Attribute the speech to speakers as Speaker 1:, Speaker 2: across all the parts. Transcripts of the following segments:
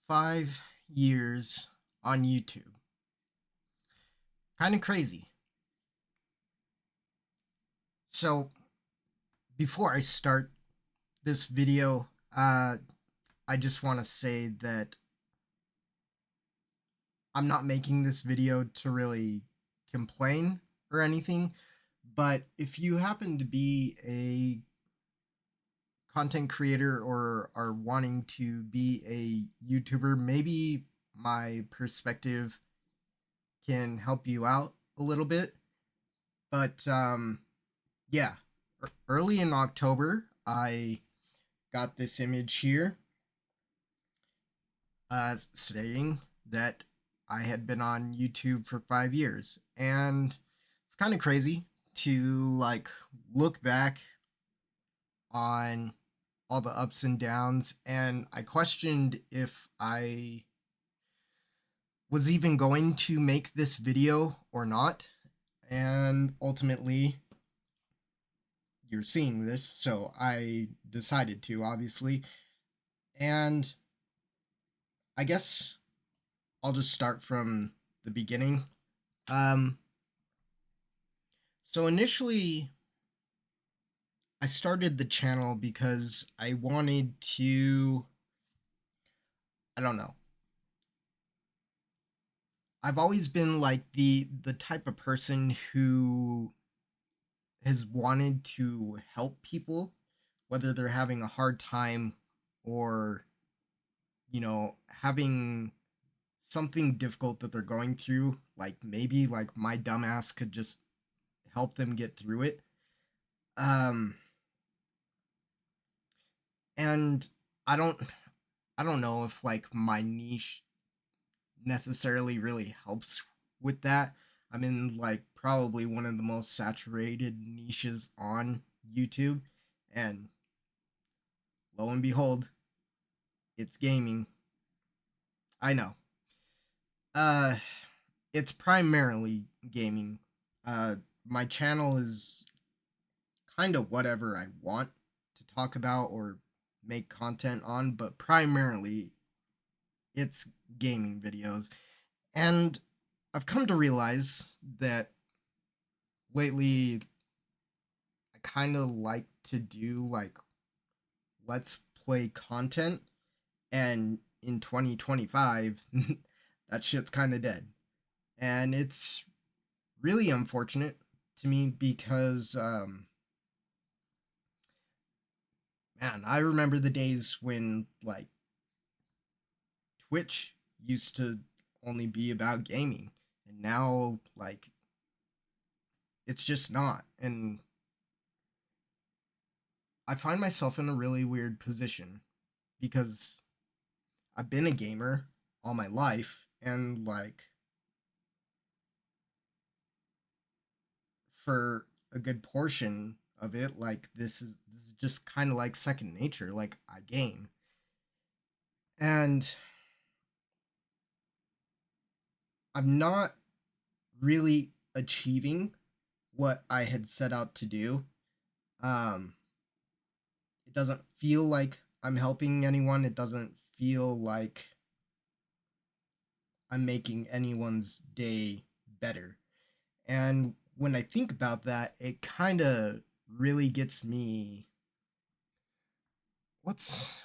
Speaker 1: 5 years on YouTube. Kind of crazy. So, before I start this video, I just want to say that I'm not making this video to really complain or anything, but if you happen to be a content creator or are wanting to be a YouTuber, maybe my perspective can help you out a little bit. But yeah, early in October, I got this image here stating that I had been on YouTube for 5 years. And it's kind of crazy to like look back on all the ups and downs. And I questioned if I was even going to make this video or not. And ultimately, you're seeing this, so I decided to, obviously. And I guess I'll just start from the beginning. Um, so initially, I started the channel because I wanted to, I don't know. I've always been like the type of person who has wanted to help people, whether they're having a hard time or, having something difficult that they're going through, like maybe like my dumbass could just help them get through it. Um and I don't I don't know if like my niche necessarily really helps with that. I'm in like probably one of the most saturated niches on YouTube, and lo and behold, it's gaming. I know. Uh it's primarily gaming. Uh my channel is kind of whatever I want to talk about or make content on, but primarily it's gaming videos. And I've come to realize that lately I kind of like to do like let's play content, and in 2025 that shit's kind of dead. And it's really unfortunate to me because man, I remember the days when like Twitch used to only be about gaming, and now like it's just not. And I find myself in a really weird position because I've been a gamer all my life, and like for a good portion of it, like this is just kind of like second nature. Like I game, and I'm not really achieving what I had set out to do. Um, it doesn't feel like I'm helping anyone. It doesn't feel like I'm making anyone's day better. And when I think about that, it kind of really gets me, what's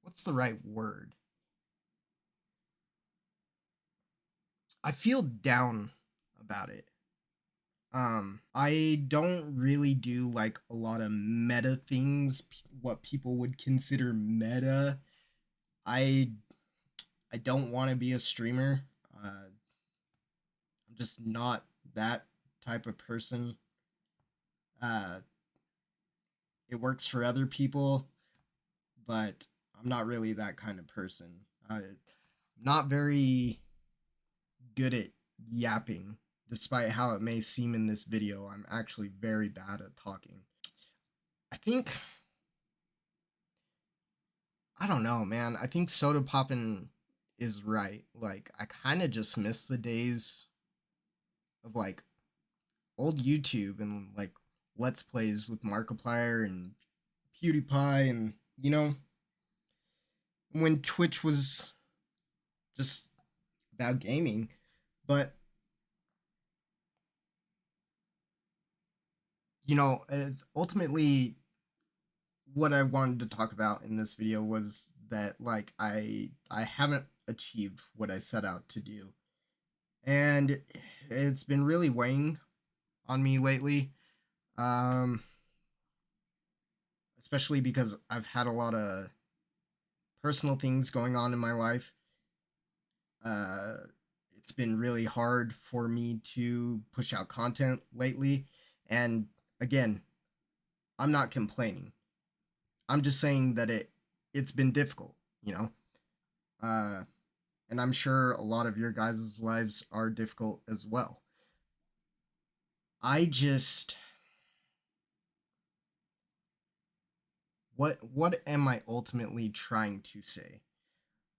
Speaker 1: what's the right word? I feel down about it. I don't really do like a lot of meta things, what people would consider meta. I I don't want to be a streamer. I'm just not that type of person. Uh, it works for other people, but I'm not really that kind of person. Not very good at yapping, despite how it may seem in this video. I'm actually very bad at talking. I think, I don't know, man. I think Soda Poppin' is right. Like, I kind of just miss the days of like old YouTube and like Let's Plays with Markiplier and PewDiePie, and when Twitch was just about gaming. But ultimately, what I wanted to talk about in this video was that like I haven't achieved what I set out to do, and it's been really weighing on me lately. Um, Especially because I've had a lot of personal things going on in my life. Uh, it's been really hard for me to push out content lately, and again, I'm not complaining. I'm just saying that it's been difficult, you know. Uh, and I'm sure a lot of your guys' lives are difficult as well. I just what am I ultimately trying to say?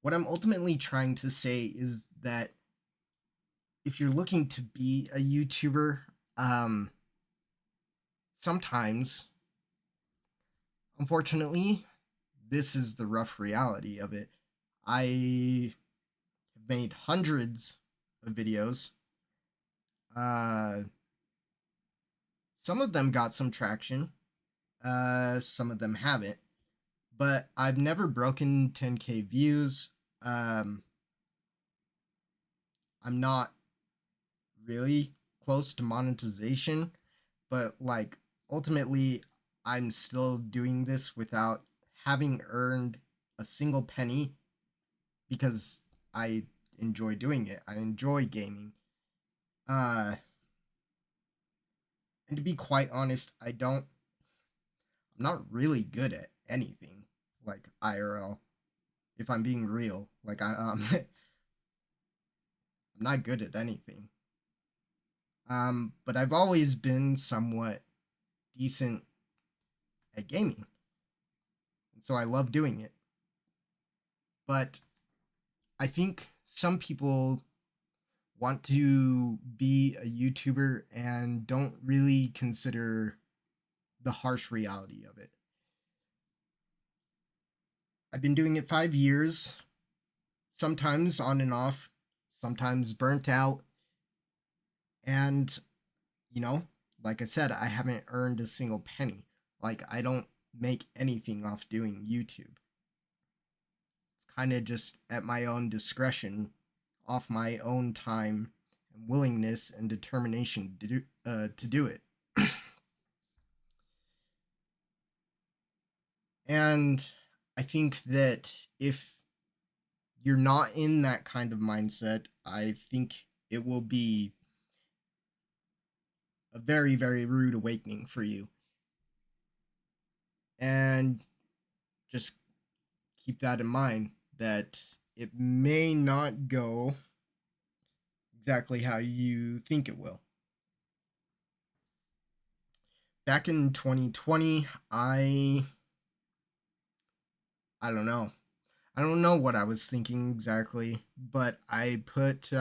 Speaker 1: What I'm ultimately trying to say is that if you're looking to be a YouTuber, um sometimes unfortunately this is the rough reality of it. I have made hundreds of videos. Uh some of them got some traction, some of them haven't, but I've never broken 10K views. Um, I'm not really close to monetization, but like ultimately, I'm still doing this without having earned a single penny because I enjoy doing it. I enjoy gaming. Uh, and to be quite honest, I'm not really good at anything like IRL. If I'm being real, like I'm not good at anything. But I've always been somewhat decent at gaming, and so I love doing it. But I think some people want to be a YouTuber and don't really consider the harsh reality of it. I've been doing it 5 years, sometimes on and off, sometimes burnt out, and you know, like I said, I haven't earned a single penny. Like, I don't make anything off doing YouTube. It's kind of just at my own discretion, off my own time and willingness and determination to do it. And I think that if you're not in that kind of mindset, I think it will be a very, very rude awakening for you. And just keep that in mind that it may not go exactly how you think it will. Back in 2020, I don't know. I don't know what I was thinking exactly, but I put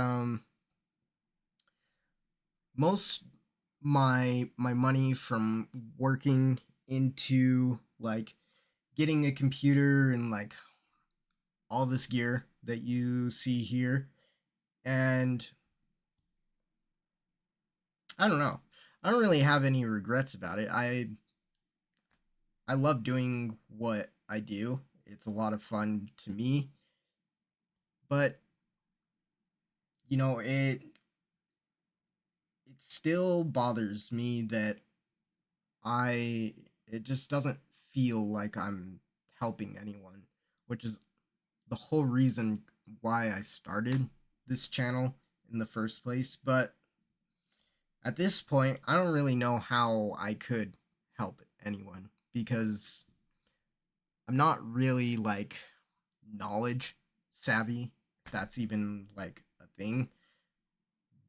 Speaker 1: most my money from working into like getting a computer and like all this gear that you see here. And I don't know. I don't really have any regrets about it. I love doing what I do. It's a lot of fun to me. But it still bothers me that I it just doesn't feel like I'm helping anyone, which is the whole reason why I started this channel in the first place. But at this point, I don't really know how I could help anyone because I'm not really like knowledge savvy, if that's even like a thing.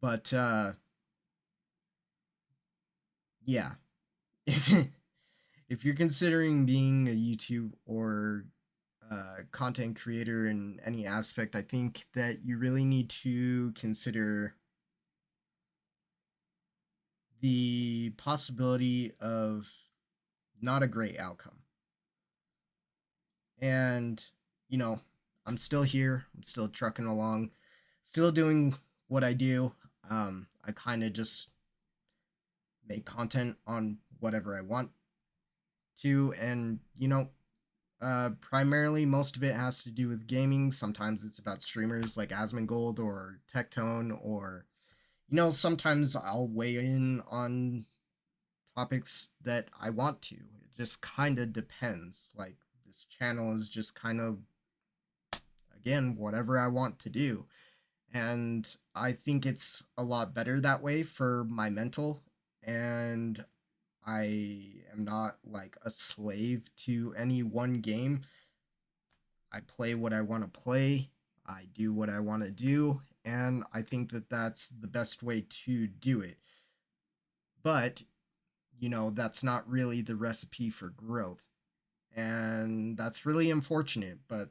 Speaker 1: But yeah, if if you're considering being a YouTube or content creator in any aspect, I think that you really need to consider the possibility of not a great outcome. And, you know, I'm still here. I'm still trucking along, still doing what I do. I kind of just make content on whatever I want to, and primarily most of it has to do with gaming. Sometimes it's about streamers like Asmongold or Tectone, or sometimes I'll weigh in on topics that I want to. It just kind of depends. Like, this channel is just kind of, again, whatever I want to do. And I think it's a lot better that way for my mental. And I am not like a slave to any one game. I play what I want to play. I do what I want to do. And I think that that's the best way to do it. But, that's not really the recipe for growth. And that's really unfortunate, but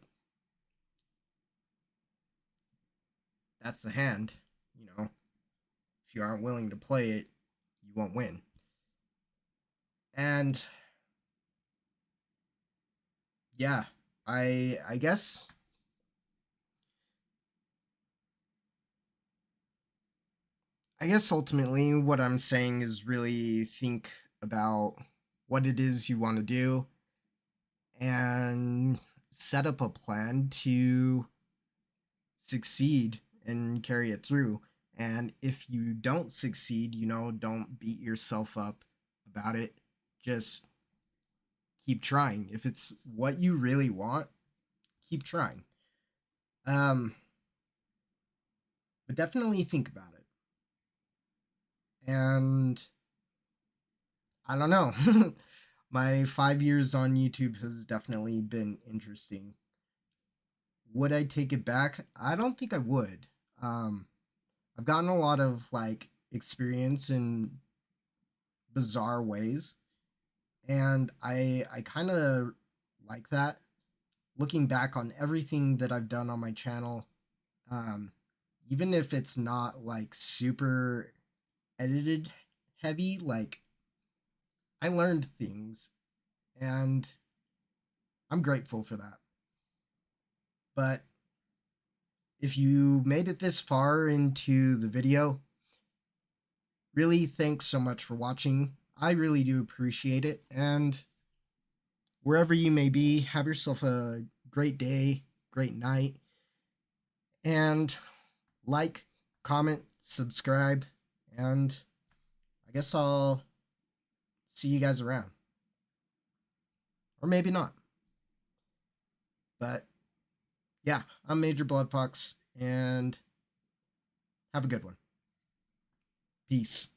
Speaker 1: that's the hand. If you aren't willing to play it, you won't win. And yeah, I guess ultimately what I'm saying is really think about what it is you want to do and set up a plan to succeed and carry it through. And if you don't succeed, don't beat yourself up about it. Just keep trying. If it's what you really want, keep trying. But definitely think about it. And I don't know. My 5 years on YouTube has definitely been interesting. Would I take it back? I don't think I would. I've gotten a lot of like experience in bizarre ways, and I kind of like that. Looking back on everything that I've done on my channel, um, even if it's not like super edited heavy, like, I learned things, and I'm grateful for that. But if you made it this far into the video, really thanks so much for watching. I really do appreciate it. And wherever you may be, have yourself a great day, great night. And like, comment, subscribe, and I guess I'll see you guys around. Or maybe not. But yeah, I'm MjrBloodFox, and have a good one. Peace.